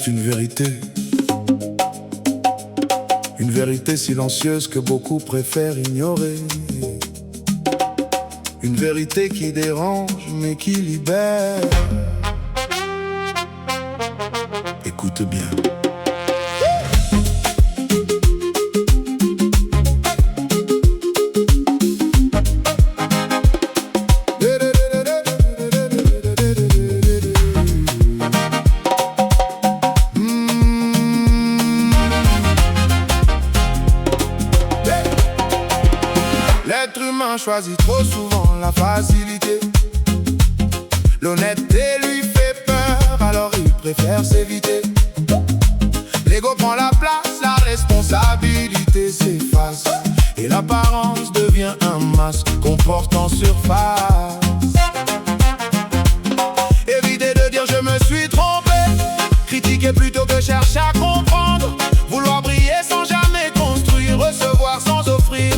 existe une vérité. Une vérité silencieuse que beaucoup préfèrent ignorer. Une vérité qui dérange mais qui libère. Écoute bien. L'être humain choisit trop souvent la facilité. L'honnêteté lui fait peur, alors il préfère s'éviter. L'ego prend la place, la responsabilité s'efface, et l'apparence devient un masque qu'on porte en surface. Évitez de dire je me suis trompé, critiquer plutôt que chercher à comprendre. Vouloir briller sans jamais construire, recevoir sans offrir,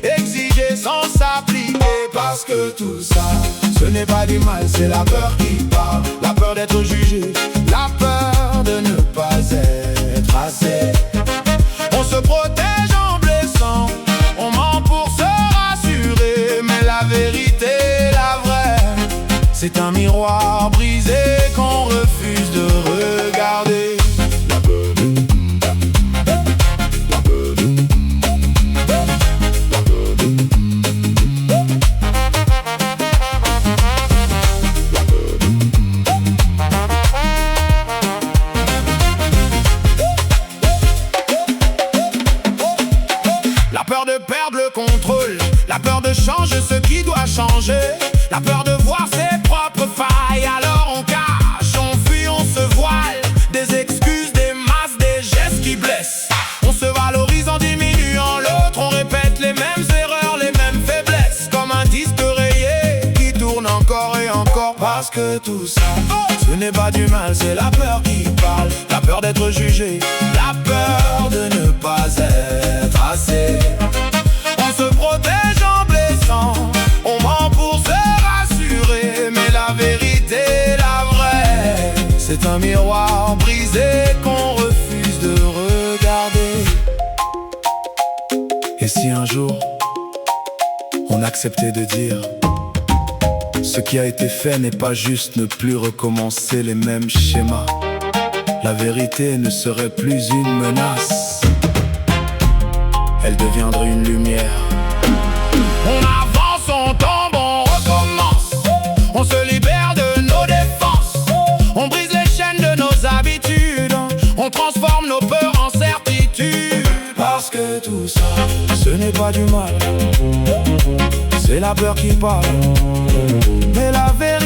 exiger sans s'appliquer. Parce que tout ça, ce n'est pas du mal, c'est la peur qui parle. La peur d'être jugé, la peur de ne pas être assez. On se protège en blessant, on ment pour se rassurer. Mais la vérité, la vraie, c'est un miroir brisé qu'on refuse de regarder. La peur de perdre le contrôle, la peur de changer ce qui doit changer, la peur de voir ses propres failles. Alors on cache, on fuit, on se voile, des excuses, des masques, des gestes qui blessent. On se valorise en diminuant l'autre, on répète les mêmes erreurs, les mêmes faiblesses, comme un disque rayé qui tourne encore et encore. Parce que tout ça, ce n'est pas du mal, c'est la peur qui parle. La peur d'être jugé, la peur de ne pas être assez. On se protège en blessant, on ment pour se rassurer. Mais la vérité, la vraie, c'est un miroir brisé qu'on refuse de regarder. Et si un jour, on acceptait de dire: ce qui a été fait n'est pas juste, ne plus recommencer les mêmes schémas. La vérité ne serait plus une menace, elle deviendrait une lumière. On avance, on tombe, on recommence. On se libère de nos défenses. On brise les chaînes de nos habitudes. On transforme nos peurs en certitudes. Parce que tout ça, ce n'est pas du mal, c'est la peur qui parle. Mais la vérité,